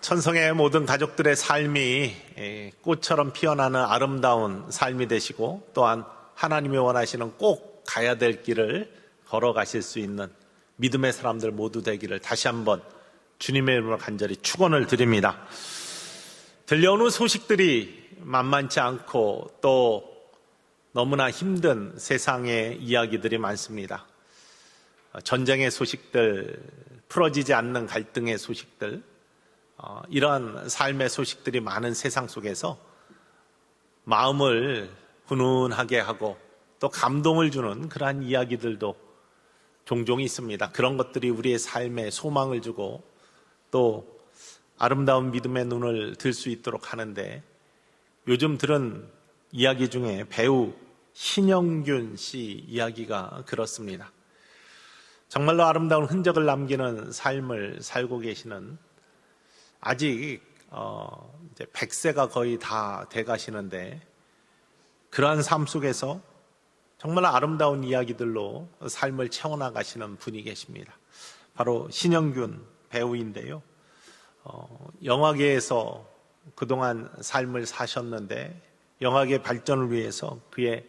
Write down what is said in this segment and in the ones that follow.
천성의 모든 가족들의 삶이 꽃처럼 피어나는 아름다운 삶이 되시고, 또한 하나님이 원하시는 꼭 가야 될 길을 걸어가실 수 있는 믿음의 사람들 모두 되기를 다시 한번 주님의 이름으로 간절히 축원을 드립니다. 들려오는 소식들이 만만치 않고 또 너무나 힘든 세상의 이야기들이 많습니다. 전쟁의 소식들, 풀어지지 않는 갈등의 소식들, 이러한 삶의 소식들이 많은 세상 속에서 마음을 훈훈하게 하고 또 감동을 주는 그러한 이야기들도 종종 있습니다. 그런 것들이 우리의 삶에 소망을 주고 또 아름다운 믿음의 눈을 들 수 있도록 하는데, 요즘 들은 이야기 중에 배우 신영균 씨 이야기가 그렇습니다. 정말로 아름다운 흔적을 남기는 삶을 살고 계시는, 아직 이제 100세가 거의 다 돼 가시는데, 그러한 삶 속에서 정말 아름다운 이야기들로 삶을 채워나가시는 분이 계십니다. 바로 신영균 배우인데요. 영화계에서 그동안 삶을 사셨는데, 영화계 발전을 위해서 그의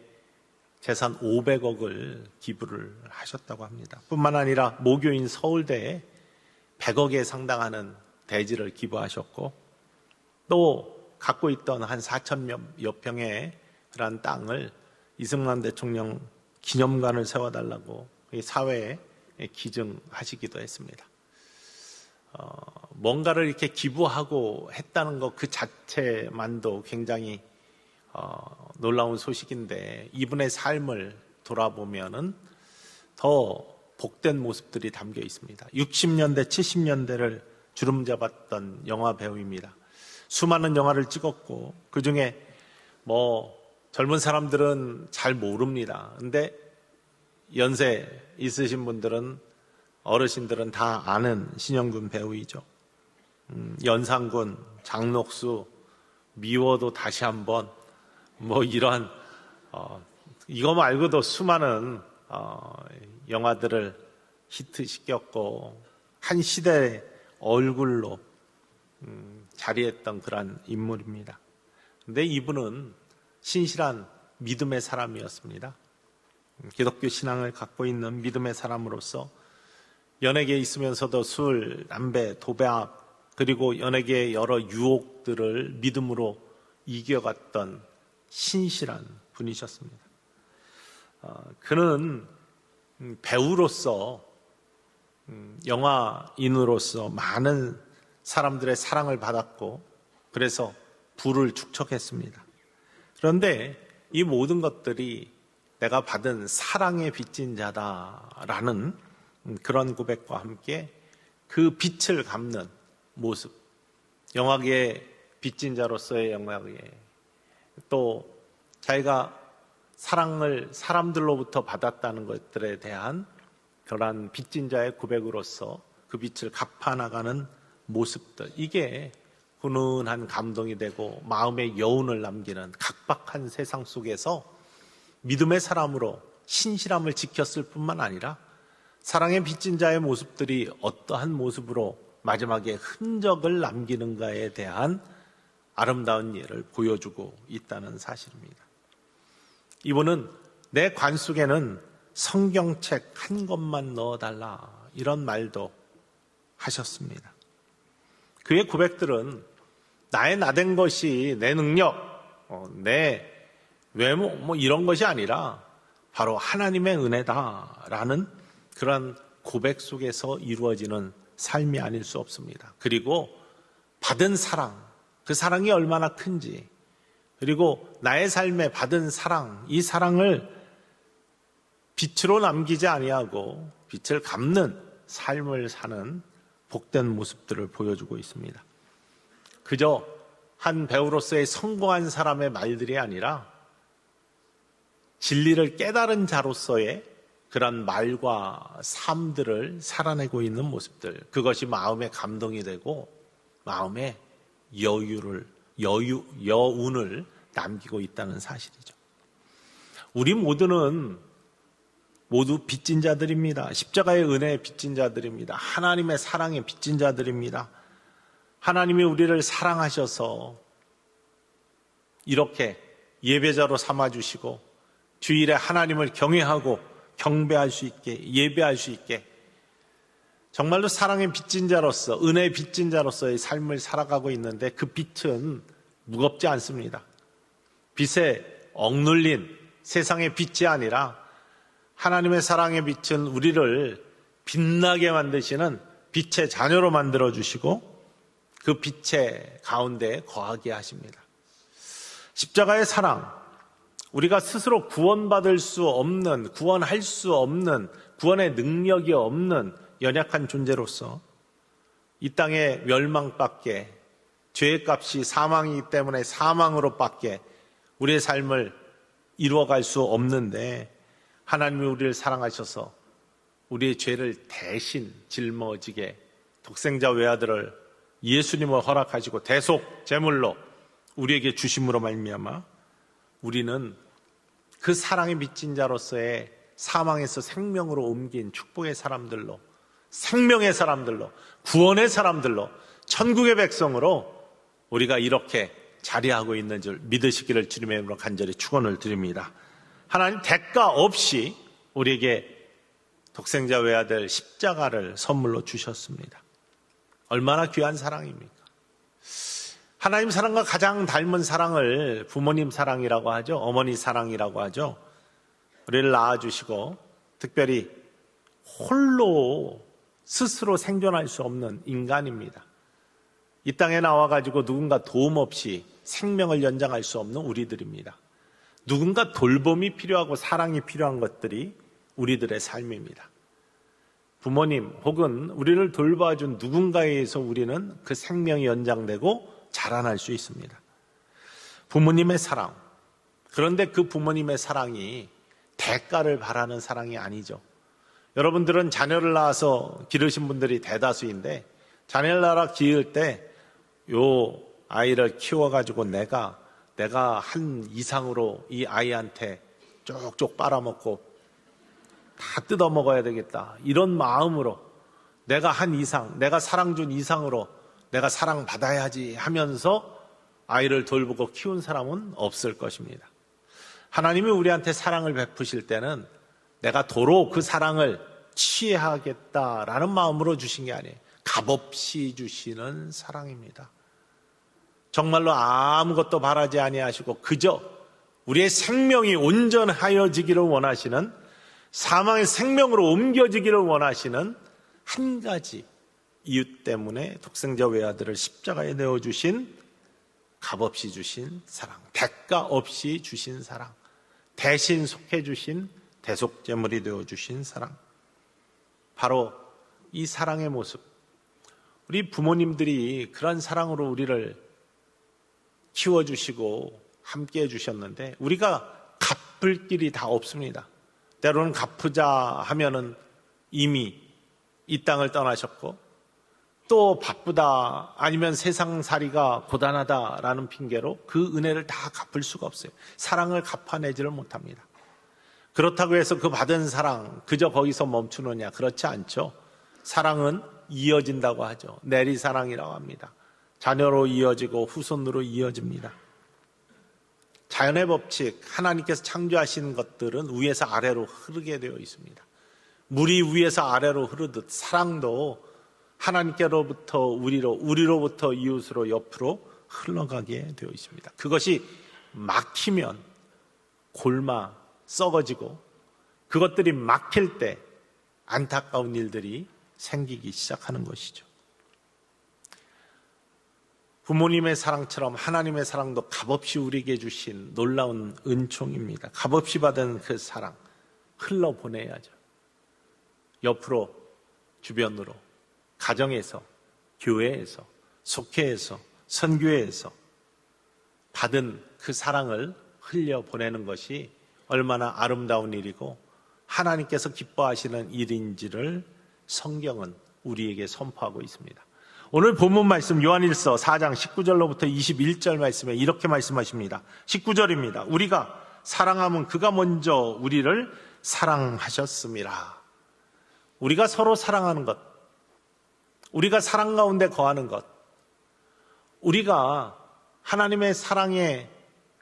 재산 500억을 기부를 하셨다고 합니다. 뿐만 아니라 모교인 서울대에 100억에 상당하는 대지를 기부하셨고, 또 갖고 있던 한 4,000여 평의 그런 땅을 이승만 대통령 기념관을 세워달라고 사회에 기증하시기도 했습니다. 뭔가를 이렇게 기부하고 했다는 것 그 자체만도 굉장히 놀라운 소식인데, 이분의 삶을 돌아보면은 더 복된 모습들이 담겨 있습니다. 60년대, 70년대를 주름잡았던 영화 배우입니다. 수많은 영화를 찍었고, 그 중에 젊은 사람들은 잘 모릅니다. 근데 연세 있으신 분들은, 어르신들은 다 아는 신영균 배우이죠. 연산군, 장녹수, 미워도 다시 한번, 이러한 이거 말고도 수많은 영화들을 히트시켰고 한 시대의 얼굴로 자리했던 그러한 인물입니다. 근데 이분은 신실한 믿음의 사람이었습니다. 기독교 신앙을 갖고 있는 믿음의 사람으로서 연예계에 있으면서도 술, 담배, 도박, 그리고 연예계의 여러 유혹들을 믿음으로 이겨갔던 신실한 분이셨습니다. 그는 배우로서, 영화인으로서 많은 사람들의 사랑을 받았고, 그래서 부를 축적했습니다. 그런데 이 모든 것들이 내가 받은 사랑의 빚진 자다라는 그런 고백과 함께 그 빚을 갚는 모습, 영화계의 빚진 자로서의 영화계, 또 자기가 사랑을 사람들로부터 받았다는 것들에 대한 그러한 빚진 자의 고백으로서 그 빚을 갚아나가는 모습들, 이게 훈훈한 감동이 되고 마음의 여운을 남기는, 각박한 세상 속에서 믿음의 사람으로 신실함을 지켰을 뿐만 아니라 사랑의 빚진 자의 모습들이 어떠한 모습으로 마지막에 흔적을 남기는가에 대한 아름다운 예를 보여주고 있다는 사실입니다. 이분은 내 관 속에는 성경책 한 권만 넣어달라, 이런 말도 하셨습니다. 그의 고백들은 나의 나된 것이, 내 능력, 내 외모 이런 것이 아니라 바로 하나님의 은혜다라는 그런 고백 속에서 이루어지는 삶이 아닐 수 없습니다. 그리고 받은 사랑, 그 사랑이 얼마나 큰지, 그리고 나의 삶에 받은 사랑, 이 사랑을 빛으로 남기지 아니하고 빛을 갚는 삶을 사는 복된 모습들을 보여주고 있습니다. 그저 한 배우로서의 성공한 사람의 말들이 아니라 진리를 깨달은 자로서의 그런 말과 삶들을 살아내고 있는 모습들, 그것이 마음의 감동이 되고 마음의 여운을 남기고 있다는 사실이죠. 우리 모두는 모두 빚진 자들입니다. 십자가의 은혜의 빚진 자들입니다. 하나님의 사랑의 빚진 자들입니다. 하나님이 우리를 사랑하셔서 이렇게 예배자로 삼아주시고 주일에 하나님을 경외하고 경배할 수 있게, 예배할 수 있게 정말로 사랑의 빚진 자로서, 은혜의 빚진 자로서의 삶을 살아가고 있는데 그 빚은 무겁지 않습니다. 빚에 억눌린 세상의 빚이 아니라 하나님의 사랑의 빛은 우리를 빛나게 만드시는 빛의 자녀로 만들어주시고 그 빛의 가운데 거하게 하십니다. 십자가의 사랑, 우리가 스스로 구원받을 수 없는, 구원할 수 없는, 구원의 능력이 없는 연약한 존재로서 이 땅의 멸망밖에, 죄의 값이 사망이기 때문에 사망으로밖에 우리의 삶을 이루어갈 수 없는데 하나님이 우리를 사랑하셔서 우리의 죄를 대신 짊어지게 독생자 외아들을 예수님을 허락하시고 대속 제물로 우리에게 주심으로 말미암아 우리는 그 사랑의 빚진 자로서의 사망에서 생명으로 옮긴 축복의 사람들로, 생명의 사람들로, 구원의 사람들로, 천국의 백성으로 우리가 이렇게 자리하고 있는 줄 믿으시기를 주님의 이름으로 간절히 축원을 드립니다. 하나님 대가 없이 우리에게 독생자 외아들 십자가를 선물로 주셨습니다. 얼마나 귀한 사랑입니까? 하나님 사랑과 가장 닮은 사랑을 부모님 사랑이라고 하죠. 어머니 사랑이라고 하죠. 우리를 낳아주시고 특별히 홀로 스스로 생존할 수 없는 인간입니다. 이 땅에 나와가지고 누군가 도움 없이 생명을 연장할 수 없는 우리들입니다. 누군가 돌봄이 필요하고 사랑이 필요한 것들이 우리들의 삶입니다. 부모님 혹은 우리를 돌봐준 누군가에 의해서 우리는 그 생명이 연장되고 자라날 수 있습니다. 부모님의 사랑, 그런데 그 부모님의 사랑이 대가를 바라는 사랑이 아니죠. 여러분들은 자녀를 낳아서 기르신 분들이 대다수인데 자녀를 낳아 기를 때 요 아이를 키워가지고 내가 한 이상으로 이 아이한테 쪽쪽 빨아먹고 다 뜯어먹어야 되겠다, 이런 마음으로 내가 한 이상, 내가 사랑 준 이상으로 내가 사랑받아야지 하면서 아이를 돌보고 키운 사람은 없을 것입니다. 하나님이 우리한테 사랑을 베푸실 때는 내가 도로 그 사랑을 취하겠다라는 마음으로 주신 게 아니에요. 값없이 주시는 사랑입니다. 정말로 아무것도 바라지 아니하시고 그저 우리의 생명이 온전하여지기를 원하시는, 사망의 생명으로 옮겨지기를 원하시는 한 가지 이유 때문에 독생자 외아들을 십자가에 내어주신, 값없이 주신 사랑, 대가 없이 주신 사랑, 대신 속해주신 대속제물이 되어주신 사랑, 바로 이 사랑의 모습, 우리 부모님들이 그런 사랑으로 우리를 키워주시고 함께 해주셨는데 우리가 갚을 길이 다 없습니다. 때로는 갚으자 하면은 이미 이 땅을 떠나셨고, 또 바쁘다 아니면 세상살이가 고단하다라는 핑계로 그 은혜를 다 갚을 수가 없어요. 사랑을 갚아내지를 못합니다. 그렇다고 해서 그 받은 사랑 그저 거기서 멈추느냐? 그렇지 않죠. 사랑은 이어진다고 하죠. 내리사랑이라고 합니다. 자녀로 이어지고 후손으로 이어집니다. 자연의 법칙, 하나님께서 창조하신 것들은 위에서 아래로 흐르게 되어 있습니다. 물이 위에서 아래로 흐르듯 사랑도 하나님께로부터 우리로부터 이웃으로 옆으로 흘러가게 되어 있습니다. 그것이 막히면 골마 썩어지고 그것들이 막힐 때 안타까운 일들이 생기기 시작하는 것이죠. 부모님의 사랑처럼 하나님의 사랑도 값없이 우리에게 주신 놀라운 은총입니다. 값없이 받은 그 사랑 흘러보내야죠. 옆으로, 주변으로, 가정에서, 교회에서, 속회에서, 선교회에서 받은 그 사랑을 흘려보내는 것이 얼마나 아름다운 일이고 하나님께서 기뻐하시는 일인지를 성경은 우리에게 선포하고 있습니다. 오늘 본문 말씀 요한일서 4장 19절로부터 21절 말씀에 이렇게 말씀하십니다. 19절입니다. 우리가 사랑하면 그가 먼저 우리를 사랑하셨습니다. 우리가 서로 사랑하는 것, 우리가 사랑 가운데 거하는 것, 우리가 하나님의 사랑의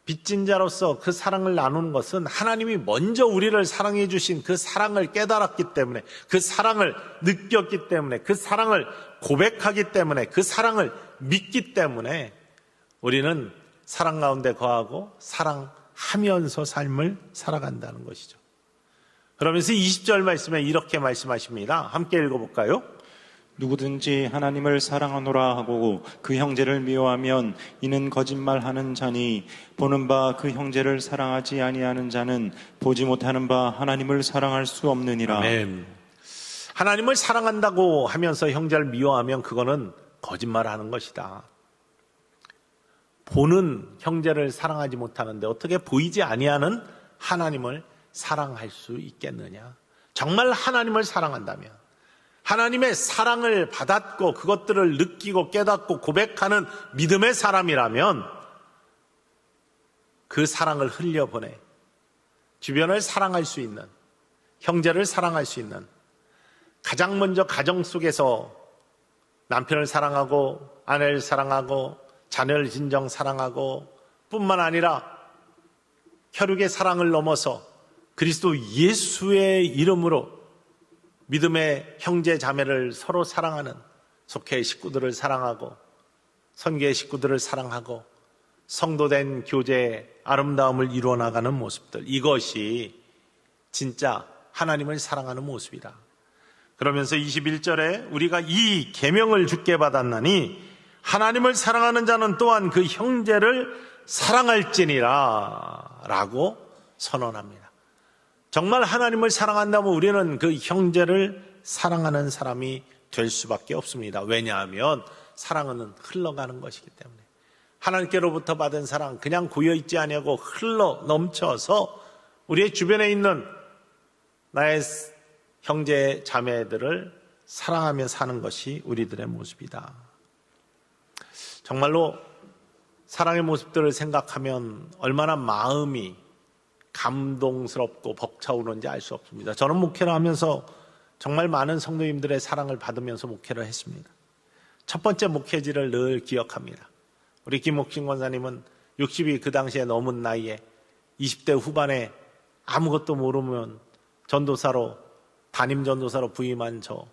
빚진 자로서 그 사랑을 나누는 것은 하나님이 먼저 우리를 사랑해 주신 그 사랑을 깨달았기 때문에, 그 사랑을 느꼈기 때문에, 그 사랑을 고백하기 때문에, 그 사랑을 믿기 때문에 우리는 사랑 가운데 거하고 사랑하면서 삶을 살아간다는 것이죠. 그러면서 20절 말씀에 이렇게 말씀하십니다. 함께 읽어볼까요? 누구든지 하나님을 사랑하노라 하고 그 형제를 미워하면 이는 거짓말하는 자니 보는 바 그 형제를 사랑하지 아니하는 자는 보지 못하는 바 하나님을 사랑할 수 없느니라. 아멘. 하나님을 사랑한다고 하면서 형제를 미워하면 그거는 거짓말하는 것이다. 보는 형제를 사랑하지 못하는데 어떻게 보이지 아니하는 하나님을 사랑할 수 있겠느냐? 정말 하나님을 사랑한다면, 하나님의 사랑을 받았고 그것들을 느끼고 깨닫고 고백하는 믿음의 사람이라면 그 사랑을 흘려보내 주변을 사랑할 수 있는, 형제를 사랑할 수 있는, 가장 먼저 가정 속에서 남편을 사랑하고 아내를 사랑하고 자녀를 진정 사랑하고 뿐만 아니라 혈육의 사랑을 넘어서 그리스도 예수의 이름으로 믿음의 형제 자매를 서로 사랑하는, 속회의 식구들을 사랑하고 선교의 식구들을 사랑하고 성도된 교제의 아름다움을 이루어 나가는 모습들, 이것이 진짜 하나님을 사랑하는 모습이다. 그러면서 21절에 우리가 이 계명을 주께 받았나니 하나님을 사랑하는 자는 또한 그 형제를 사랑할지니라 라고 선언합니다. 정말 하나님을 사랑한다면 우리는 그 형제를 사랑하는 사람이 될 수밖에 없습니다. 왜냐하면 사랑은 흘러가는 것이기 때문에. 하나님께로부터 받은 사랑 그냥 고여있지 아니하고 흘러 넘쳐서 우리의 주변에 있는 나의 형제 자매들을 사랑하며 사는 것이 우리들의 모습이다. 정말로 사랑의 모습들을 생각하면 얼마나 마음이 감동스럽고 벅차오르는지 알 수 없습니다. 저는 목회를 하면서 정말 많은 성도님들의 사랑을 받으면서 목회를 했습니다. 첫 번째 목회지를 늘 기억합니다. 우리 김옥신 권사님은 60이 그 당시에 넘은 나이에 20대 후반에 아무것도 모르면 전도사로, 담임 전도사로 부임한 저,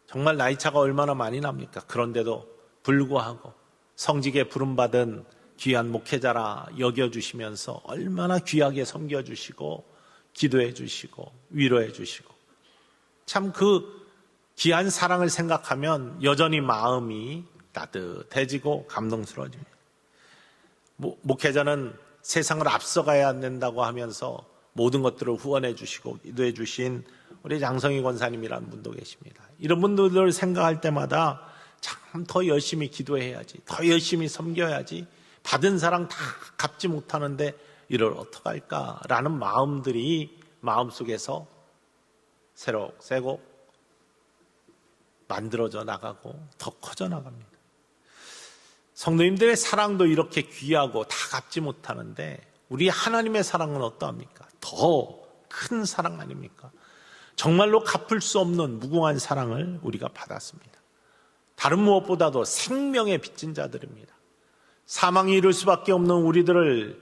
정말 나이차가 얼마나 많이 납니까? 그런데도 불구하고 성직에 부름받은 귀한 목회자라 여겨주시면서 얼마나 귀하게 섬겨주시고 기도해 주시고 위로해 주시고, 참 그 귀한 사랑을 생각하면 여전히 마음이 따뜻해지고 감동스러워집니다. 목회자는 세상을 앞서가야 된다고 하면서 모든 것들을 후원해 주시고 기도해 주신 우리 장성희 권사님이라는 분도 계십니다. 이런 분들을 생각할 때마다 참 더 열심히 기도해야지, 더 열심히 섬겨야지, 받은 사랑 다 갚지 못하는데 이를 어떡할까라는 마음들이 마음속에서 새록새록 만들어져 나가고 더 커져 나갑니다. 성도님들의 사랑도 이렇게 귀하고 다 갚지 못하는데 우리 하나님의 사랑은 어떠합니까? 더 큰 사랑 아닙니까? 정말로 갚을 수 없는 무궁한 사랑을 우리가 받았습니다. 다른 무엇보다도 생명의 빚진 자들입니다. 사망이 이룰 수밖에 없는 우리들을,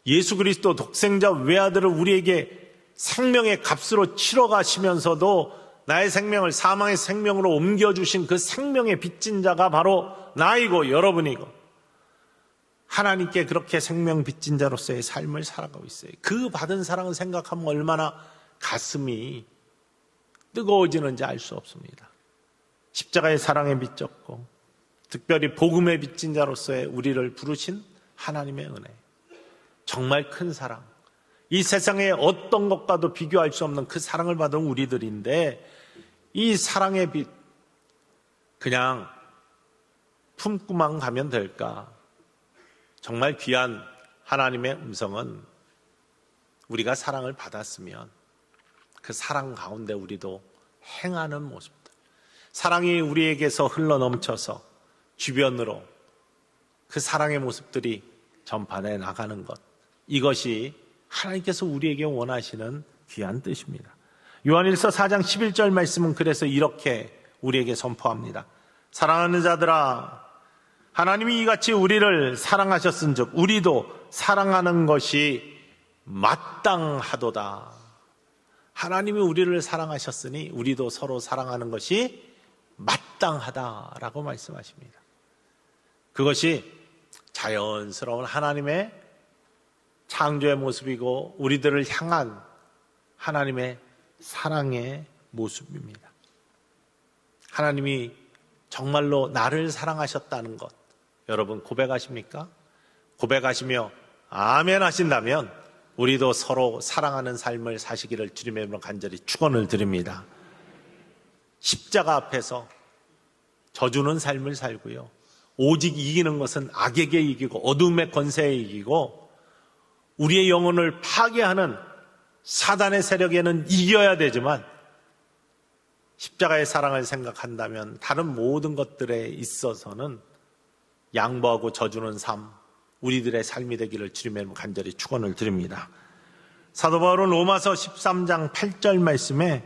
예수 그리스도 독생자 외아들을 우리에게 생명의 값으로 치러 가시면서도 나의 생명을 사망의 생명으로 옮겨주신 그 생명의 빚진 자가 바로 나이고 여러분이고, 하나님께 그렇게 생명 빚진 자로서의 삶을 살아가고 있어요. 그 받은 사랑을 생각하면 얼마나 가슴이 뜨거워지는지 알 수 없습니다. 십자가의 사랑에 빚졌고 특별히 복음에 빚진 자로서의 우리를 부르신 하나님의 은혜, 정말 큰 사랑, 이 세상의 어떤 것과도 비교할 수 없는 그 사랑을 받은 우리들인데, 이 사랑의 빚 그냥 품고만 가면 될까? 정말 귀한 하나님의 음성은 우리가 사랑을 받았으면 그 사랑 가운데 우리도 행하는 모습들, 사랑이 우리에게서 흘러넘쳐서 주변으로 그 사랑의 모습들이 전파돼 나가는 것, 이것이 하나님께서 우리에게 원하시는 귀한 뜻입니다. 요한일서 4장 11절 말씀은 그래서 이렇게 우리에게 선포합니다. 사랑하는 자들아, 하나님이 이같이 우리를 사랑하셨은즉 우리도 사랑하는 것이 마땅하도다. 하나님이 우리를 사랑하셨으니 우리도 서로 사랑하는 것이 마땅하다라고 말씀하십니다. 그것이 자연스러운 하나님의 창조의 모습이고 우리들을 향한 하나님의 사랑의 모습입니다. 하나님이 정말로 나를 사랑하셨다는 것 여러분 고백하십니까? 고백하시며 아멘 하신다면 우리도 서로 사랑하는 삶을 사시기를 주님의 이름으로 간절히 축원을 드립니다. 십자가 앞에서 져주는 삶을 살고요. 오직 이기는 것은 악에게 이기고 어둠의 권세에 이기고 우리의 영혼을 파괴하는 사단의 세력에는 이겨야 되지만 십자가의 사랑을 생각한다면 다른 모든 것들에 있어서는 양보하고 져주는 삶, 우리들의 삶이 되기를 주님의 이름으로 간절히 축원을 드립니다. 사도 바울은 로마서 13장 8절 말씀에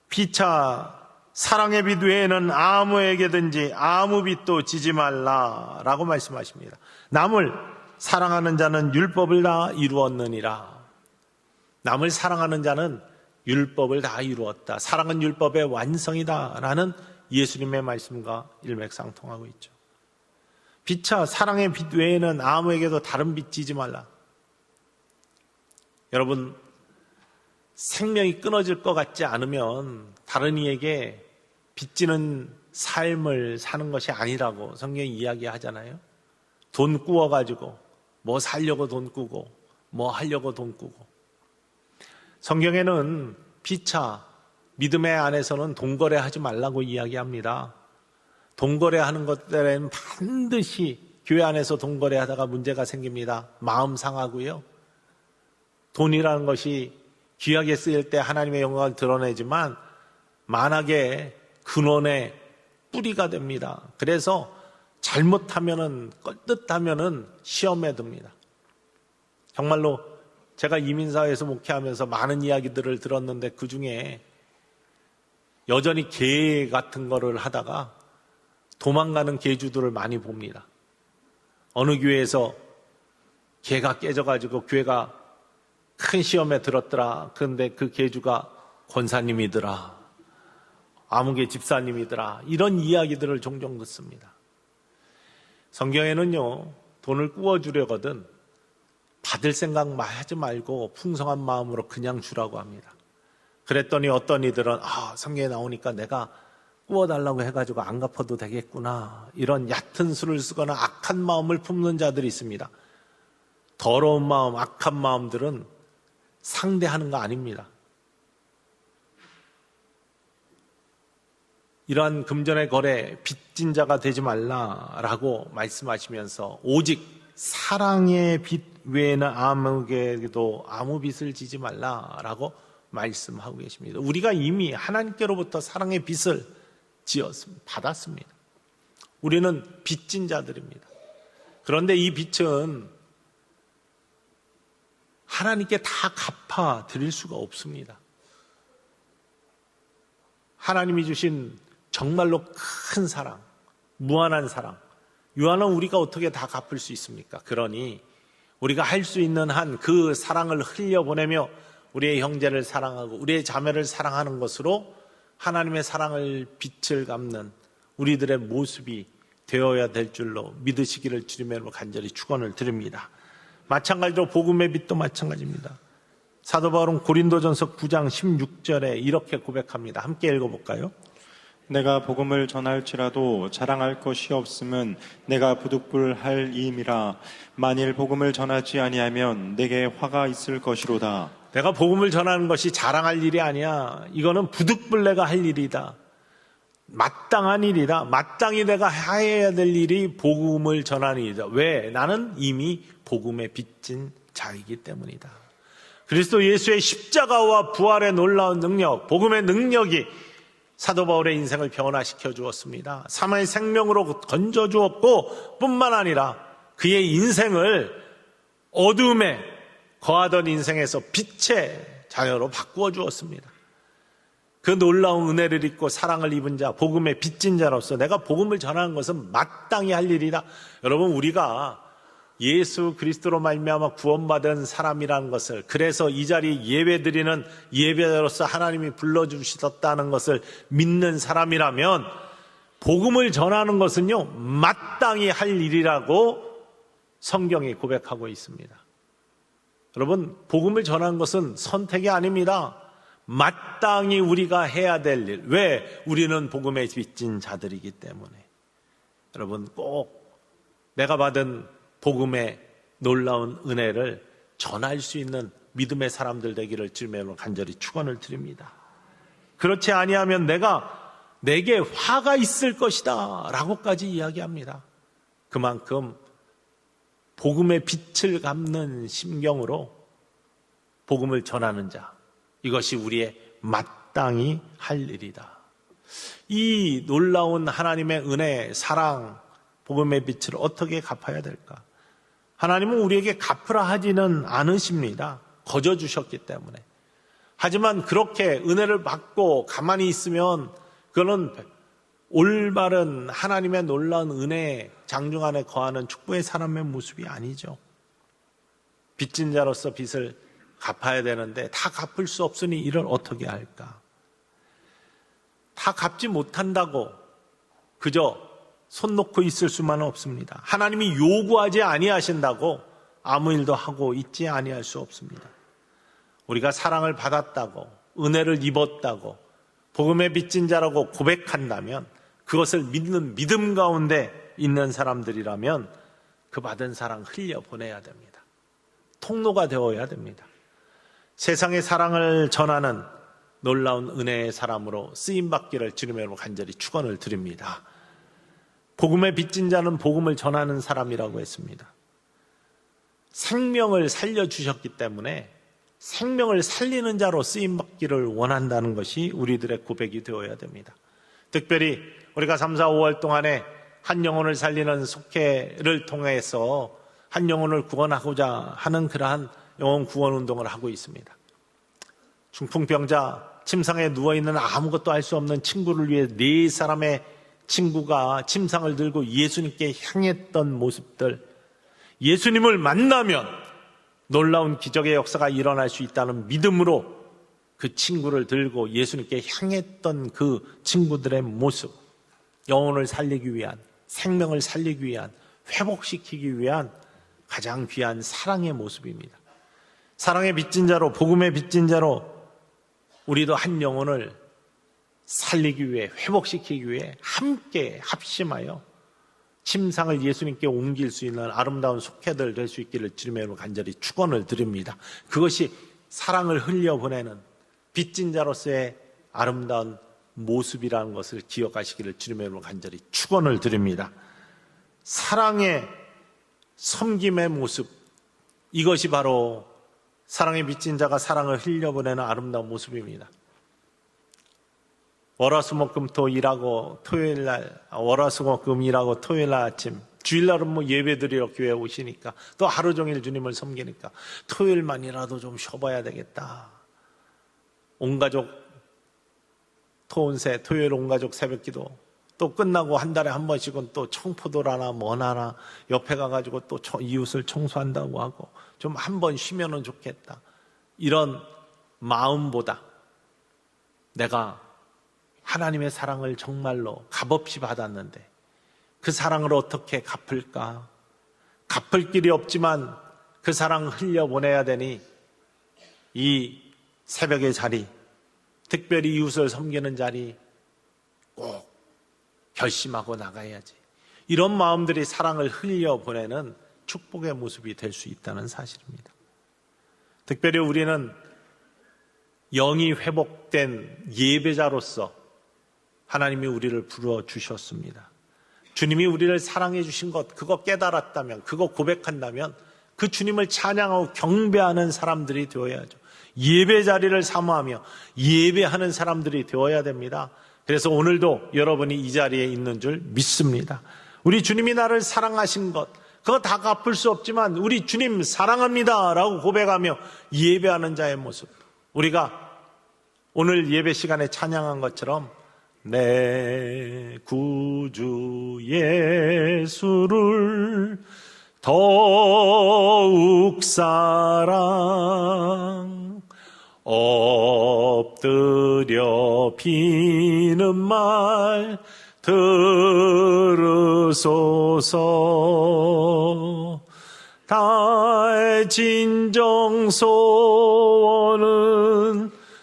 피차 사랑의 빛 외에는 아무에게든지 아무 빛도 지지 말라라고 말씀하십니다. 남을 사랑하는 자는 율법을 다 이루었느니라. 남을 사랑하는 자는 율법을 다 이루었다. 사랑은 율법의 완성이다라는 예수님의 말씀과 일맥상통하고 있죠. 빛차 사랑의 빛 외에는 아무에게도 다른 빛 지지 말라. 여러분 생명이 끊어질 것 같지 않으면 다른 이에게 빚지는 삶을 사는 것이 아니라고 성경이 이야기하잖아요. 돈 꾸어가지고 뭐 살려고 돈 꾸고 뭐 하려고 돈 꾸고. 성경에는 피차 믿음의 안에서는 돈거래하지 말라고 이야기합니다. 돈거래하는 것들에는 반드시 교회 안에서 돈거래하다가 문제가 생깁니다. 마음 상하고요. 돈이라는 것이 귀하게 쓰일 때 하나님의 영광을 드러내지만 만약에 근원의 뿌리가 됩니다. 그래서 잘못하면은 껄듯하면은 시험에 듭니다. 정말로 제가 이민사회에서 목회하면서 많은 이야기들을 들었는데 그 중에 여전히 개 같은 거를 하다가 도망가는 개주들을 많이 봅니다. 어느 교회에서 개가 깨져가지고 교회가 큰 시험에 들었더라. 그런데 그 개주가 권사님이더라. 아무개 집사님이더라. 이런 이야기들을 종종 듣습니다. 성경에는요, 돈을 꾸어주려거든 받을 생각 하지 말고 풍성한 마음으로 그냥 주라고 합니다. 그랬더니 어떤 이들은 성경에 나오니까 내가 꾸어달라고 해가지고 안 갚아도 되겠구나. 이런 얕은 수를 쓰거나 악한 마음을 품는 자들이 있습니다. 더러운 마음, 악한 마음들은 상대하는 거 아닙니다. 이러한 금전의 거래, 빚진 자가 되지 말라라고 말씀하시면서 오직 사랑의 빚 외에는 아무에게도 아무 빚을 지지 말라라고 말씀하고 계십니다. 우리가 이미 하나님께로부터 사랑의 빚을 받았습니다. 우리는 빚진 자들입니다. 그런데 이 빚은 하나님께 다 갚아 드릴 수가 없습니다. 하나님이 주신 정말로 큰 사랑, 무한한 사랑, 유한한 우리가 어떻게 다 갚을 수 있습니까? 그러니 우리가 할 수 있는 한 그 사랑을 흘려보내며 우리의 형제를 사랑하고 우리의 자매를 사랑하는 것으로 하나님의 사랑을 빛을 갚는 우리들의 모습이 되어야 될 줄로 믿으시기를 주님의 이름으로 간절히 축원을 드립니다. 마찬가지로 복음의 빛도 마찬가지입니다. 사도 바울은 고린도전서 9장 16절에 이렇게 고백합니다. 함께 읽어볼까요? 내가 복음을 전할지라도 자랑할 것이 없음은 내가 부득불할 이임이라. 만일 복음을 전하지 아니하면 내게 화가 있을 것이로다. 내가 복음을 전하는 것이 자랑할 일이 아니야. 이거는 부득불 내가 할 일이다. 마땅한 일이다. 마땅히 내가 해야 될 일이 복음을 전하는 일이다. 왜? 나는 이미 복음에 빚진 자이기 때문이다. 그리스도 예수의 십자가와 부활의 놀라운 능력, 복음의 능력이 사도 바울의 인생을 변화시켜 주었습니다. 사망의 생명으로 건져 주었고 뿐만 아니라 그의 인생을 어둠에 거하던 인생에서 빛의 자녀로 바꾸어 주었습니다. 그 놀라운 은혜를 입고 사랑을 입은 자, 복음의 빚진 자로서 내가 복음을 전하는 것은 마땅히 할 일이다. 여러분, 우리가 예수 그리스도로 말미암아 구원받은 사람이라는 것을, 그래서 이 자리에 예배드리는 예배자로서 하나님이 불러주셨다는 것을 믿는 사람이라면 복음을 전하는 것은요, 마땅히 할 일이라고 성경이 고백하고 있습니다. 여러분, 복음을 전하는 것은 선택이 아닙니다. 마땅히 우리가 해야 될 일. 왜? 우리는 복음에 빚진 자들이기 때문에. 여러분, 꼭 내가 받은 복음의 놀라운 은혜를 전할 수 있는 믿음의 사람들 되기를 주님으로 간절히 축원을 드립니다. 그렇지 아니하면 내게 화가 있을 것이다 라고까지 이야기합니다. 그만큼 복음의 빛을 갚는 심경으로 복음을 전하는 자, 이것이 우리의 마땅히 할 일이다. 이 놀라운 하나님의 은혜, 사랑, 복음의 빛을 어떻게 갚아야 될까? 하나님은 우리에게 갚으라 하지는 않으십니다. 거저 주셨기 때문에. 하지만 그렇게 은혜를 받고 가만히 있으면 그거는 올바른 하나님의 놀라운 은혜 장중 안에 거하는 축복의 사람의 모습이 아니죠. 빚진 자로서 빚을 갚아야 되는데 다 갚을 수 없으니 이를 어떻게 할까? 다 갚지 못한다고 그저 손 놓고 있을 수만은 없습니다. 하나님이 요구하지 아니하신다고 아무 일도 하고 있지 아니할 수 없습니다. 우리가 사랑을 받았다고, 은혜를 입었다고, 복음의 빚진 자라고 고백한다면, 그것을 믿는 믿음 가운데 있는 사람들이라면 그 받은 사랑 흘려보내야 됩니다. 통로가 되어야 됩니다. 세상의 사랑을 전하는 놀라운 은혜의 사람으로 쓰임받기를 주님으로 간절히 축원을 드립니다. 복음의 빚진 자는 복음을 전하는 사람이라고 했습니다. 생명을 살려주셨기 때문에 생명을 살리는 자로 쓰임받기를 원한다는 것이 우리들의 고백이 되어야 됩니다. 특별히 우리가 3, 4, 5월 동안에 한 영혼을 살리는 속회를 통해서 한 영혼을 구원하고자 하는 그러한 영혼 구원 운동을 하고 있습니다. 중풍병자, 침상에 누워있는 아무것도 할 수 없는 친구를 위해 4사람의 친구가 침상을 들고 예수님께 향했던 모습들, 예수님을 만나면 놀라운 기적의 역사가 일어날 수 있다는 믿음으로 그 친구를 들고 예수님께 향했던 그 친구들의 모습, 영혼을 살리기 위한, 생명을 살리기 위한, 회복시키기 위한 가장 귀한 사랑의 모습입니다. 사랑의 빚진 자로, 복음의 빚진 자로 우리도 한 영혼을 살리기 위해, 회복시키기 위해 함께 합심하여 침상을 예수님께 옮길 수 있는 아름다운 속회들 될 수 있기를 주님으로 간절히 축원을 드립니다. 그것이 사랑을 흘려보내는 빚진 자로서의 아름다운 모습이라는 것을 기억하시기를 주님으로 간절히 축원을 드립니다. 사랑의 섬김의 모습, 이것이 바로 사랑의 빚진 자가 사랑을 흘려보내는 아름다운 모습입니다. 월화수목금 일하고 토요일날, 월화수목금 일하고 토요일날 아침, 주일날은 예배 드리러 교회에 오시니까, 또 하루 종일 주님을 섬기니까 토요일만이라도 좀 쉬어봐야 되겠다. 온가족 토온새, 토요일 온가족 새벽기도, 또 끝나고 한 달에 한 번씩은 또 청포도라나 뭐나나 옆에 가가지고 또 이웃을 청소한다고 하고 좀 한 번 쉬면은 좋겠다. 이런 마음보다 내가 하나님의 사랑을 정말로 값없이 받았는데 그 사랑을 어떻게 갚을까? 갚을 길이 없지만 그 사랑 흘려보내야 되니 이 새벽의 자리, 특별히 이웃을 섬기는 자리 꼭 결심하고 나가야지. 이런 마음들이 사랑을 흘려보내는 축복의 모습이 될 수 있다는 사실입니다. 특별히 우리는 영이 회복된 예배자로서 하나님이 우리를 불러주셨습니다. 주님이 우리를 사랑해 주신 것, 그거 깨달았다면, 그거 고백한다면 그 주님을 찬양하고 경배하는 사람들이 되어야죠. 예배 자리를 사모하며 예배하는 사람들이 되어야 됩니다. 그래서 오늘도 여러분이 이 자리에 있는 줄 믿습니다. 우리 주님이 나를 사랑하신 것, 그거 다 갚을 수 없지만 우리 주님 사랑합니다 라고 고백하며 예배하는 자의 모습, 우리가 오늘 예배 시간에 찬양한 것처럼 내 구주 예수를 더욱 사랑 엎드려 비는 말 들으소서. 나의 진정 소원은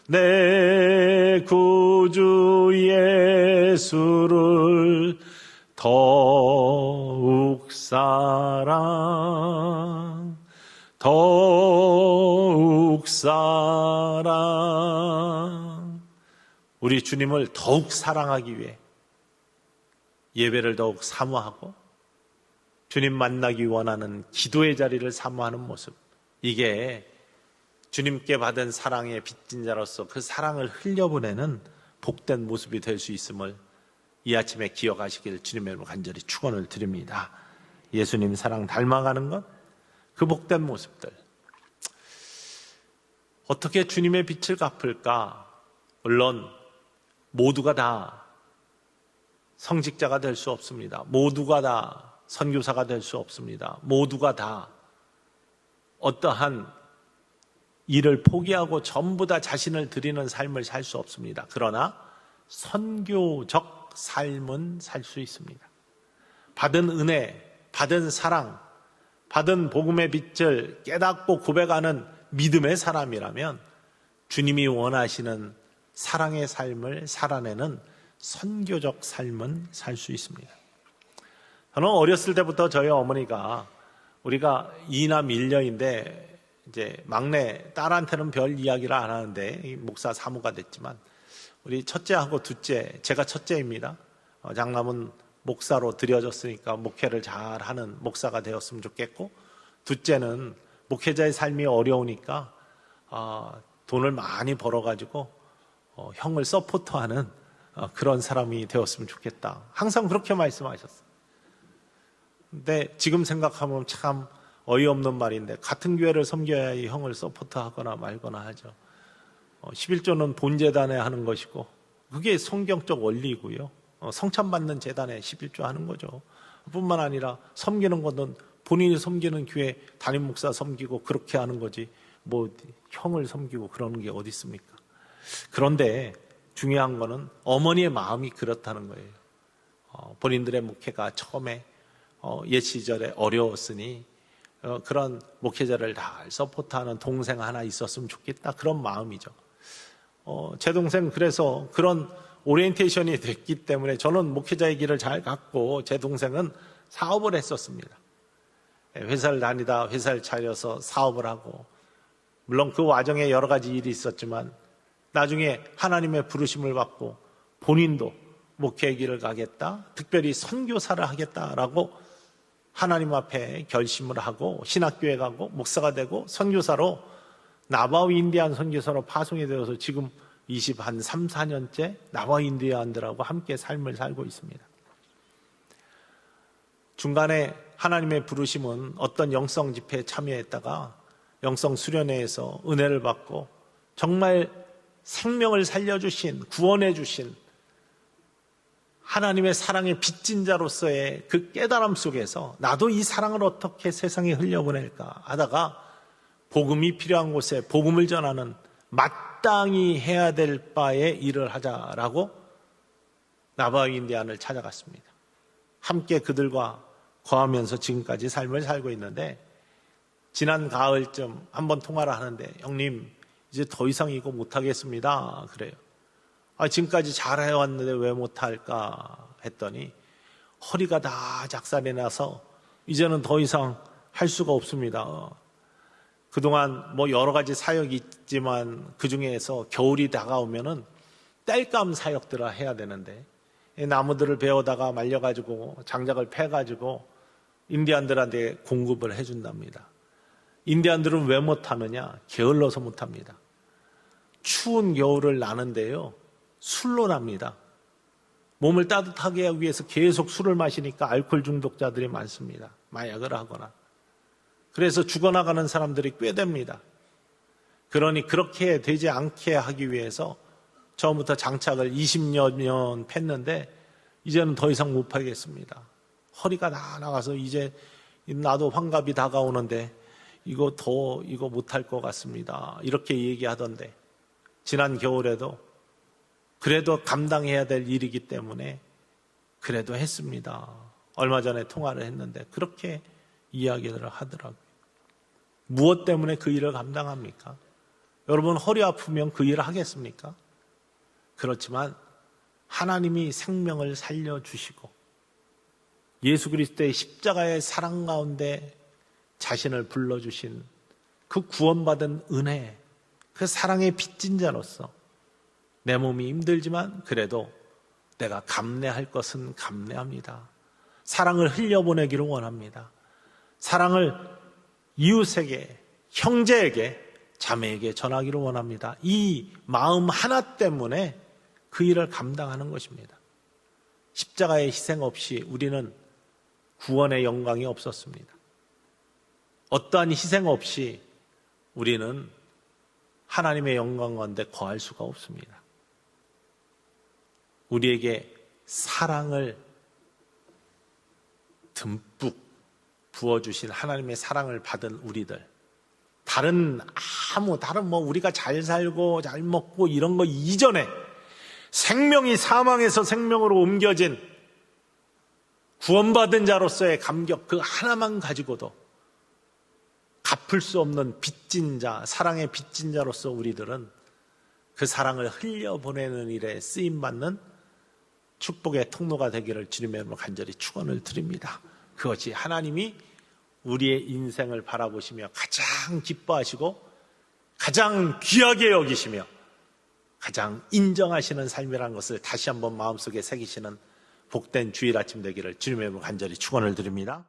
내 구주 예수를 더욱 사랑 우리 주님을 더욱 사랑하기 위해 예배를 더욱 사모하고 주님 만나기 원하는 기도의 자리를 사모하는 모습, 이게 주님께 받은 사랑의 빚진 자로서 그 사랑을 흘려보내는 복된 모습이 될 수 있음을 이 아침에 기억하시길 주님의 이름으로 간절히 축원을 드립니다. 예수님 사랑 닮아가는 것, 그 복된 모습들. 어떻게 주님의 빛을 갚을까? 물론 모두가 다 성직자가 될 수 없습니다. 모두가 다 선교사가 될 수 없습니다. 모두가 다 어떠한 일을 포기하고 전부 다 자신을 드리는 삶을 살 수 없습니다. 그러나 선교적 삶은 살 수 있습니다. 받은 은혜, 받은 사랑, 받은 복음의 빛을 깨닫고 고백하는 믿음의 사람이라면 주님이 원하시는 사랑의 삶을 살아내는 선교적 삶은 살 수 있습니다. 저는 어렸을 때부터 저희 어머니가, 우리가 2남 1녀인데 이제 막내 딸한테는 별 이야기를 안 하는데 목사 사모가 됐지만 우리 첫째하고 둘째, 제가 첫째입니다. 장남은 목사로 들여졌으니까 목회를 잘하는 목사가 되었으면 좋겠고, 둘째는 목회자의 삶이 어려우니까 돈을 많이 벌어가지고 형을 서포트하는 그런 사람이 되었으면 좋겠다. 항상 그렇게 말씀하셨어요. 근데 지금 생각하면 참 어이없는 말인데, 같은 교회를 섬겨야 이 형을 서포트하거나 말거나 하죠. 11조는 본재단에 하는 것이고 그게 성경적 원리고요. 성찬받는 재단에 11조 하는 거죠. 뿐만 아니라 섬기는 것은 본인이 섬기는 교회 담임 목사 섬기고 그렇게 하는 거지, 뭐 형을 섬기고 그러는 게 어디 있습니까? 그런데 중요한 거는 어머니의 마음이 그렇다는 거예요. 본인들의 목회가 처음에 옛 시절에 어려웠으니 그런 목회자를 다 서포트하는 동생 하나 있었으면 좋겠다, 그런 마음이죠. 제 동생 그래서 그런 오리엔테이션이 됐기 때문에 저는 목회자의 길을 잘 갔고, 제 동생은 사업을 했었습니다. 회사를 다니다 회사를 차려서 사업을 하고, 물론 그 와중에 여러 가지 일이 있었지만 나중에 하나님의 부르심을 받고 본인도 목회의 길을 가겠다, 특별히 선교사를 하겠다라고 하나님 앞에 결심을 하고 신학교에 가고 목사가 되고 선교사로 나바우 인디안 선교사로 파송이 되어서 지금 3, 4년째 나바우 인디안들하고 함께 삶을 살고 있습니다. 중간에 하나님의 부르심은 어떤 영성 집회에 참여했다가 영성 수련회에서 은혜를 받고 정말 생명을 살려주신, 구원해 주신 하나님의 사랑의 빚진 자로서의 그 깨달음 속에서 나도 이 사랑을 어떻게 세상에 흘려보낼까 하다가 복음이 필요한 곳에 복음을 전하는 마땅히 해야 될 바에 일을 하자라고 나바우 인디안을 찾아갔습니다. 함께 그들과 거하면서 지금까지 삶을 살고 있는데, 지난 가을쯤 한번 통화를 하는데, 형님 이제 더 이상 이거 못하겠습니다 그래요. 지금까지 잘 해왔는데 왜 못할까 했더니 허리가 다 작살이 나서 이제는 더 이상 할 수가 없습니다. 그동안 뭐 여러 가지 사역이 있지만 그 중에서 겨울이 다가오면은 땔감 사역들을 해야 되는데, 나무들을 베어다가 말려가지고 장작을 패가지고 인디안들한테 공급을 해준답니다. 인디안들은 왜 못하느냐? 게을러서 못합니다. 추운 겨울을 나는데요, 술로 납니다. 몸을 따뜻하게 하기 위해서 계속 술을 마시니까 알코올 중독자들이 많습니다. 마약을 하거나. 그래서 죽어나가는 사람들이 꽤 됩니다. 그러니 그렇게 되지 않게 하기 위해서 처음부터 장착을 20여 년 팼는데 이제는 더 이상 못 팔겠습니다. 허리가 다 나가서 이제 나도 환갑이 다가오는데 이거 못할 것 같습니다. 이렇게 얘기하던데 지난 겨울에도 그래도 감당해야 될 일이기 때문에 그래도 했습니다. 얼마 전에 통화를 했는데 그렇게 이야기를 하더라고요. 무엇 때문에 그 일을 감당합니까? 여러분 허리 아프면 그 일을 하겠습니까? 그렇지만 하나님이 생명을 살려주시고 예수 그리스도의 십자가의 사랑 가운데 자신을 불러주신 그 구원받은 은혜, 그 사랑의 빚진 자로서 내 몸이 힘들지만 그래도 내가 감내할 것은 감내합니다. 사랑을 흘려보내기를 원합니다. 사랑을 이웃에게, 형제에게, 자매에게 전하기를 원합니다. 이 마음 하나 때문에 그 일을 감당하는 것입니다. 십자가의 희생 없이 우리는 구원의 영광이 없었습니다. 어떠한 희생 없이 우리는 하나님의 영광 가운데 거할 수가 없습니다. 우리에게 사랑을 듬뿍 부어주신 하나님의 사랑을 받은 우리들, 다른 우리가 잘 살고 잘 먹고 이런 거 이전에 생명이 사망에서 생명으로 옮겨진 구원받은 자로서의 감격 그 하나만 가지고도 갚을 수 없는 빚진 자, 사랑의 빚진 자로서 우리들은 그 사랑을 흘려보내는 일에 쓰임받는 축복의 통로가 되기를 주님의 이름으로 간절히 축원을 드립니다. 그것이 하나님이 우리의 인생을 바라보시며 가장 기뻐하시고 가장 귀하게 여기시며 가장 인정하시는 삶이라는 것을 다시 한번 마음속에 새기시는 복된 주일 아침 되기를 주님의 이름으로 간절히 축원을 드립니다.